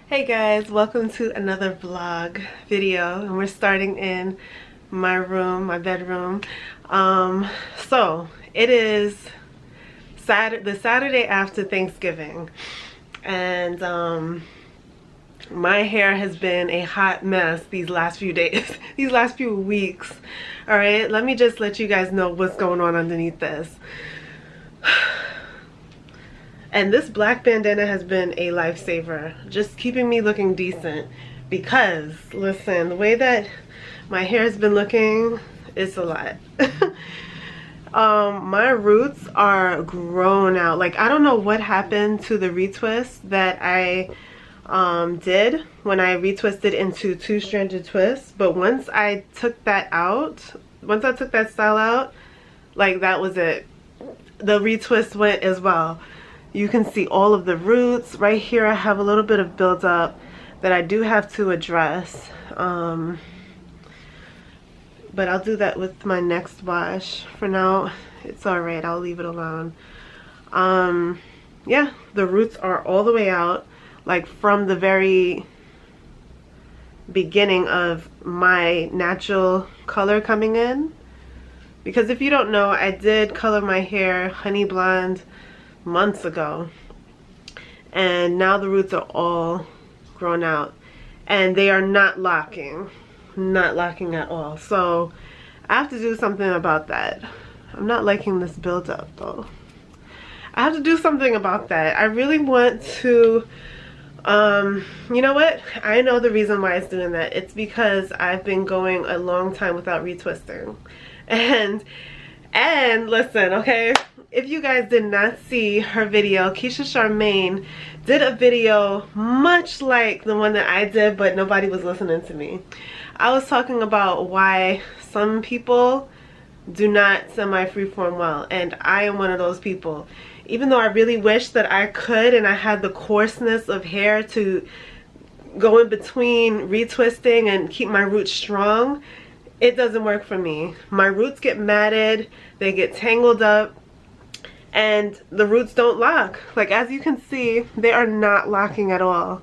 Hey guys, welcome to another vlog video, and we're starting in my room, my bedroom. So it is the Saturday after Thanksgiving, and my hair has been a hot mess these last few days, these last few weeks. All right, let me just let you guys know what's going on underneath this. And this black bandana has been a lifesaver, just keeping me looking decent. Because, listen, the way that my hair has been looking is a lot. My roots are grown out. Like, I don't know what happened to the retwist that I did when I retwisted into two-stranded twists. But once I took that style out, like, that was it. The retwist went as well. You can see all of the roots. Right here I have a little bit of buildup that I do have to address. But I'll do that with my next wash. For now, it's alright. I'll leave it alone. Yeah, the roots are all the way out. Like from the very beginning of my natural color coming in. Because if you don't know, I did color my hair honey blonde months ago, and now the roots are all grown out and they are not locking at all. So I have to do something about that. I'm not liking this buildup though. I have to do something about that. I really want to you know what, I know the reason why it's doing that. It's because I've been going a long time without retwisting, and listen, okay, if you guys did not see her video, Keisha Charmaine did a video much like the one that I did, but nobody was listening to me. I was talking about why some people do not semi-freeform well, and I am one of those people. Even though I really wish that I could and I had the coarseness of hair to go in between retwisting and keep my roots strong, it doesn't work for me. My roots get matted, they get tangled up, and the roots don't lock. Like, as you can see, they are not locking at all.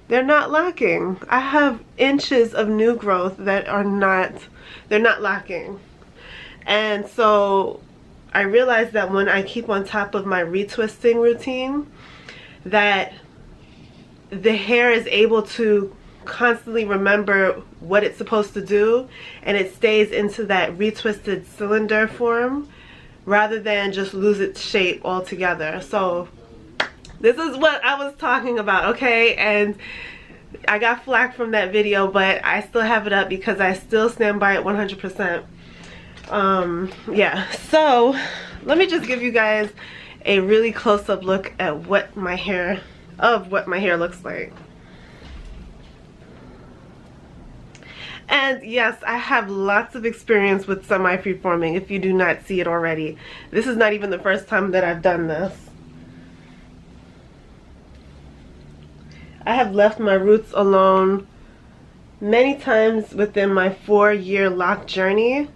They're not locking. I have inches of new growth that are not, they're not locking. And so I realized that when I keep on top of my retwisting routine, that the hair is able to constantly remember what it's supposed to do, and it stays into that retwisted cylinder form rather than just lose its shape altogether. So this is what I was talking about, okay? And I got flack from that video, but I still have it up because I still stand by it 100%. Yeah, so let me just give you guys a really close-up look at what my hair looks like. And yes, I have lots of experience with semi-freeforming, if you do not see it already. This is not even the first time that I've done this. I have left my roots alone many times within my 4-year lock journey,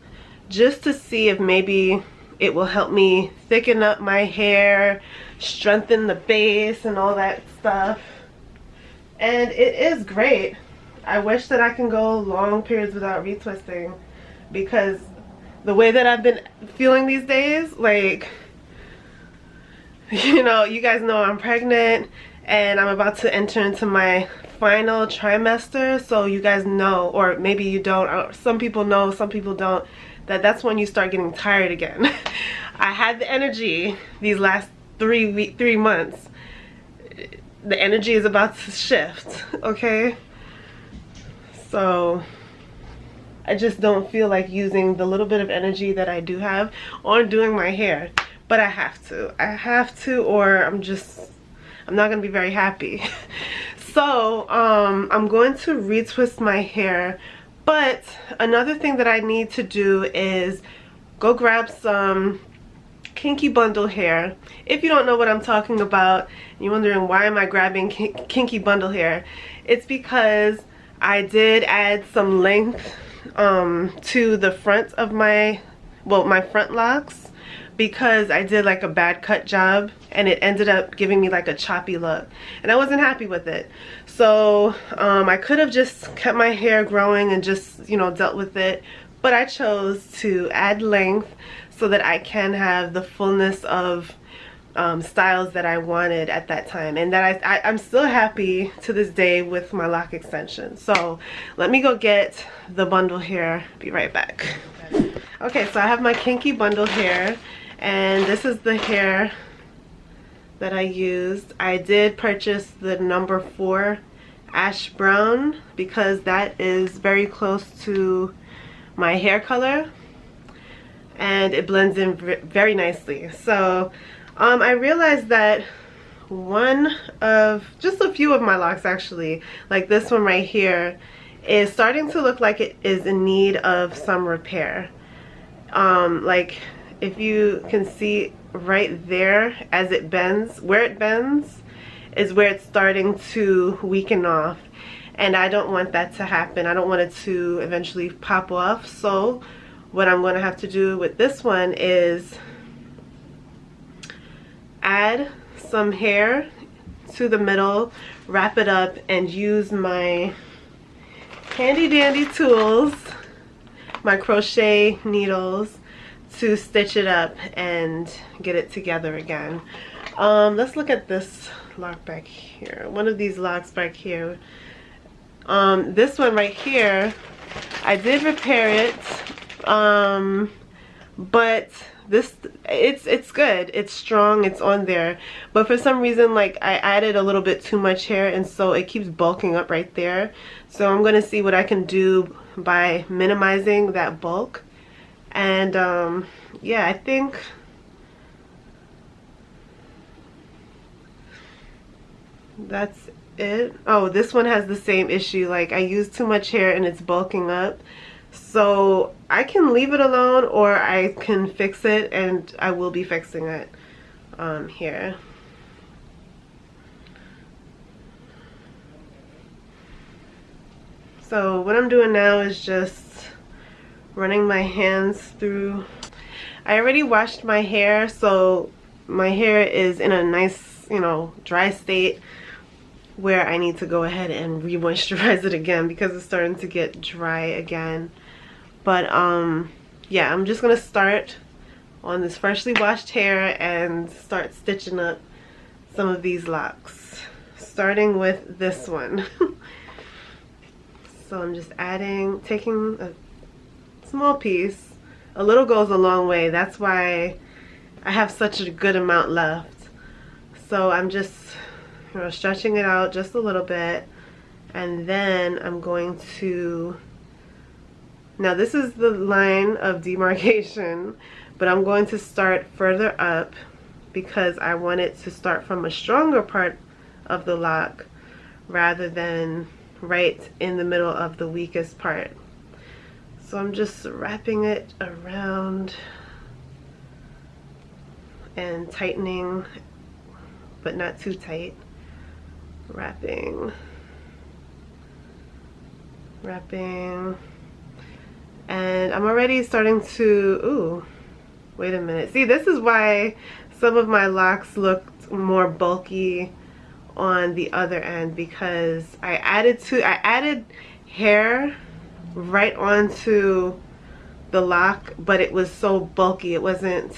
just to see if maybe it will help me thicken up my hair, strengthen the base and all that stuff. And it is great. I wish that I can go long periods without retwisting, because the way that I've been feeling these days, like, you know, you guys know I'm pregnant and I'm about to enter into my final trimester. So you guys know, or maybe you don't, some people know, some people don't, that that's when you start getting tired again. I had the energy these last 3 months. The energy is about to shift, okay? So I just don't feel like using the little bit of energy that I do have on doing my hair. But I have to, or I'm not gonna be very happy. So I'm going to retwist my hair. But another thing that I need to do is go grab some kinky bundle hair. If you don't know what I'm talking about, you're wondering why am I grabbing kinky bundle hair, it's because I did add some length to the front of my front locks because I did like a bad cut job and it ended up giving me like a choppy look, and I wasn't happy with it. So I could have just kept my hair growing and just, you know, dealt with it, but I chose to add length so that I can have the fullness of styles that I wanted at that time, and that I'm still happy to this day with my lock extension. So let me go get the bundle hair, be right back. Okay, so I have my kinky bundle hair, and this is the hair that I used. I did purchase the number 4 ash brown because that is very close to my hair color and it blends in very nicely. So I realized that just a few of my locks actually, like this one right here, is starting to look like it is in need of some repair. Like if you can see right there, as it bends, where it bends is where it's starting to weaken off, and I don't want that to happen. I don't want it to eventually pop off. So what I'm going to have to do with this one is add some hair to the middle, wrap it up, and use my handy dandy tools, my crochet needles, to stitch it up and get it together again. Let's look at this lock back here. One of these locks back here. This one right here, I did repair it, but it's good, it's strong, it's on there, but for some reason, like, I added a little bit too much hair, and so it keeps bulking up right there. So I'm gonna see what I can do by minimizing that bulk. And yeah, I think that's it. Oh, this one has the same issue. Like, I used too much hair and it's bulking up. So I can leave it alone, or I can fix it, and I will be fixing it here. So what I'm doing now is just running my hands through. I already washed my hair, so my hair is in a nice, you know, dry state where I need to go ahead and re-moisturize it again because it's starting to get dry again. But yeah, I'm just gonna start on this freshly washed hair and start stitching up some of these locks, starting with this one. So I'm just taking a small piece. A little goes a long way. That's why I have such a good amount left. So I'm just, you know, stretching it out just a little bit, and then I'm going to, now this is the line of demarcation, but I'm going to start further up because I want it to start from a stronger part of the lock rather than right in the middle of the weakest part. So I'm just wrapping it around and tightening, but not too tight. Wrapping, and I'm already starting to, ooh, wait a minute. See, this is why some of my locks looked more bulky on the other end, because I added hair right onto the lock, but it was so bulky, it wasn't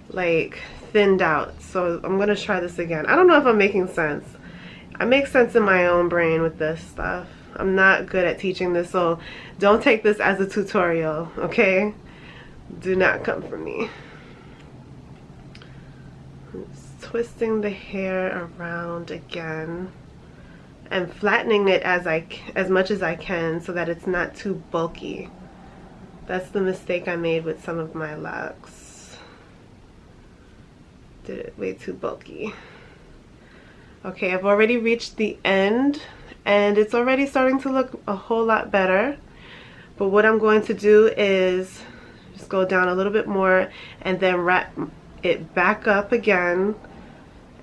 like thinned out. So I'm gonna try this again. I don't know if I'm making sense. I make sense in my own brain with this stuff. I'm not good at teaching this, so don't take this as a tutorial, okay? Do not come for me. Just twisting the hair around again and flattening it as much as I can so that it's not too bulky. That's the mistake I made with some of my locks. Did it way too bulky. Okay, I've already reached the end and it's already starting to look a whole lot better. But what I'm going to do is just go down a little bit more and then wrap it back up again.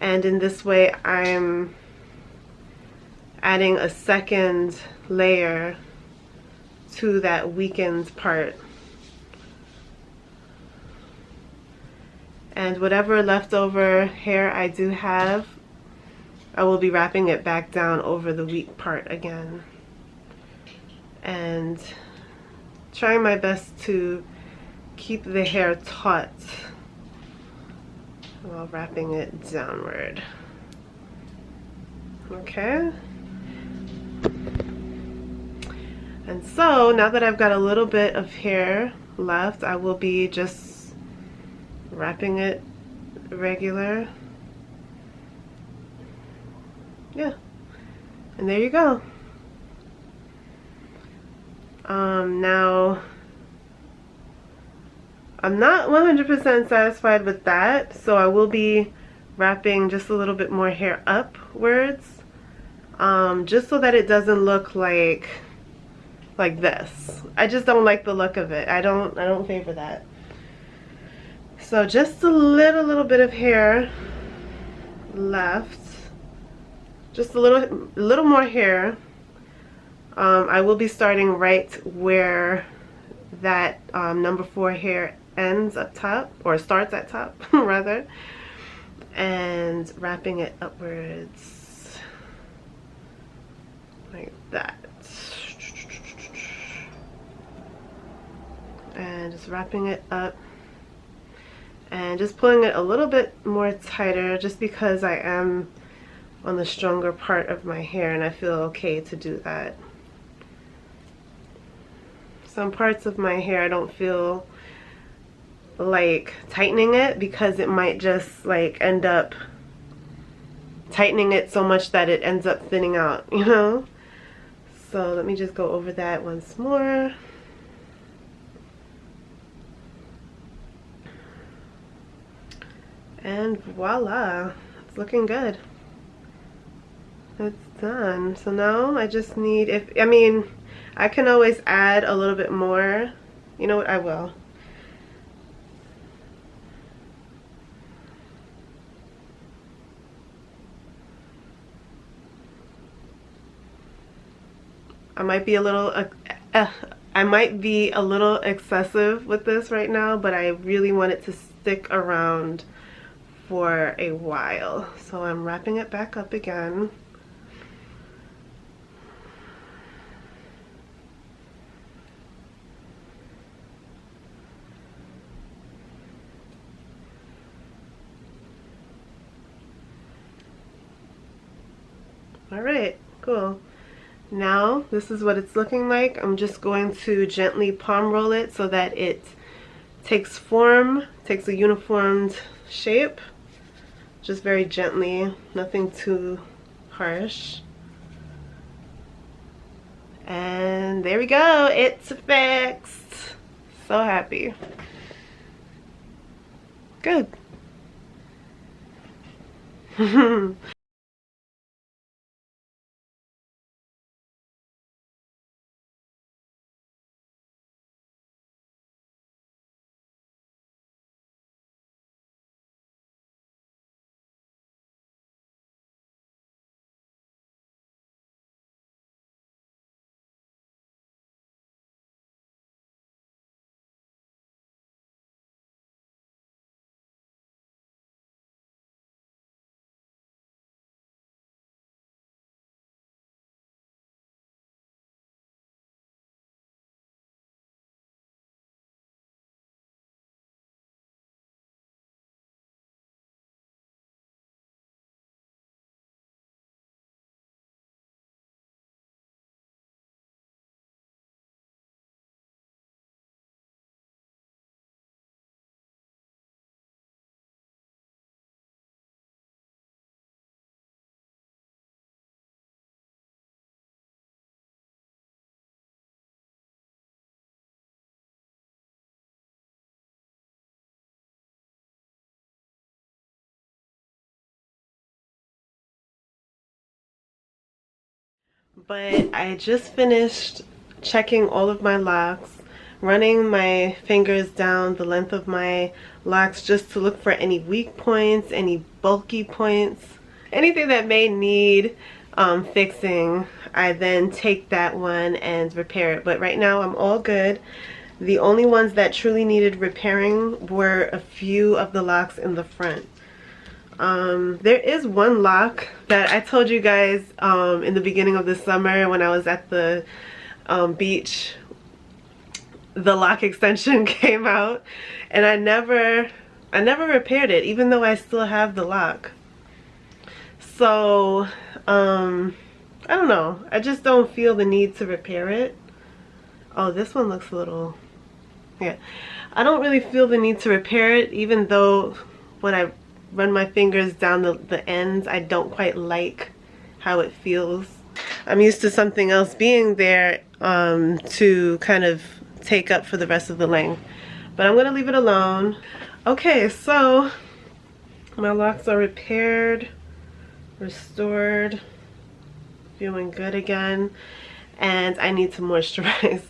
And in this way, I'm adding a second layer to that weakened part. And whatever leftover hair I do have, I will be wrapping it back down over the weak part again. And trying my best to keep the hair taut while wrapping it downward. Okay. And so now that I've got a little bit of hair left, I will be just wrapping it regular. Yeah. And there you go. Now I'm not 100% satisfied with that, so I will be wrapping just a little bit more hair upwards, just so that it doesn't look like this. I just don't like the look of it. I don't favor that. So just a little bit of hair left, just a little more hair. I will be starting right where that number 4 hair ends up top, or starts at top rather, and wrapping it upwards like that, and just wrapping it up and just pulling it a little bit more tighter, just because I am on the stronger part of my hair and I feel okay to do that. Some parts of my hair I don't feel like tightening it, because it might just like end up tightening it so much that it ends up thinning out, you know? So let me just go over that once more. And voila, it's looking good. It's done. So now I just need, I can always add a little bit more. You know what, I will. I might be a little excessive with this right now, but I really want it to stick around for a while. So I'm wrapping it back up again. All right, cool. Now this is what it's looking like. I'm just going to gently palm roll it so that it takes form, takes a uniformed shape. Just very gently, nothing too harsh. And there we go, it's fixed. So happy. Good. But I just finished checking all of my locks, running my fingers down the length of my locks just to look for any weak points, any bulky points, anything that may need fixing. I then take that one and repair it. But right now I'm all good. The only ones that truly needed repairing were a few of the locks in the front. There is one lock that I told you guys in the beginning of the summer when I was at the beach. The lock extension came out and I never repaired it, even though I still have the lock. So I don't know, I just don't feel the need to repair it. Oh, this one looks a little, yeah, I don't really feel the need to repair it, even though when I run my fingers down the ends, I don't quite like how it feels. I'm used to something else being there to kind of take up for the rest of the length, but I'm gonna leave it alone. Okay, so my locks are repaired, restored, feeling good again, and I need to moisturize.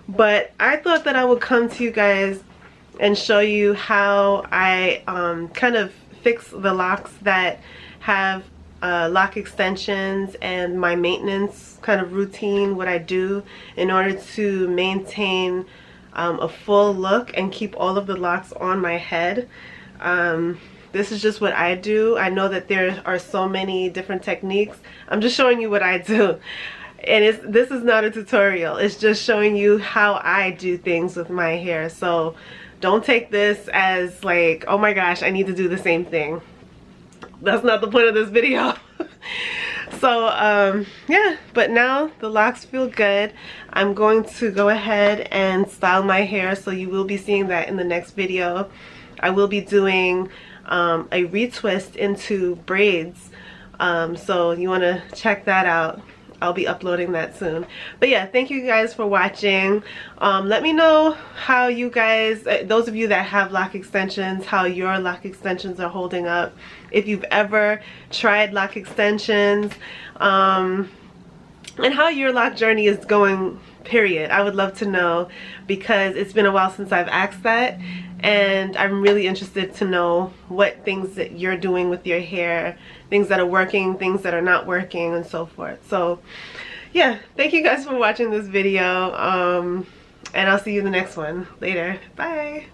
But I thought that I would come to you guys and show you how I kind of fix the locks that have lock extensions, and my maintenance kind of routine, what I do in order to maintain a full look and keep all of the locks on my head. This is just what I do. I know that there are so many different techniques. I'm just showing you what I do. And this is not a tutorial. It's just showing you how I do things with my hair. So don't take this as like, oh my gosh, I need to do the same thing. That's not the point of this video. So yeah, but now the locks feel good. I'm going to go ahead and style my hair, so you will be seeing that in the next video. I will be doing a retwist into braids, so you want to check that out. I'll be uploading that soon. But yeah, thank you guys for watching. Let me know how you guys, those of you that have lock extensions, how your lock extensions are holding up. If you've ever tried lock extensions, and how your lock journey is going, period. I would love to know, because it's been a while since I've asked that, and I'm really interested to know what things that you're doing with your hair, things that are working, things that are not working, and so forth. So yeah, thank you guys for watching this video, and I'll see you in the next one. Later. Bye.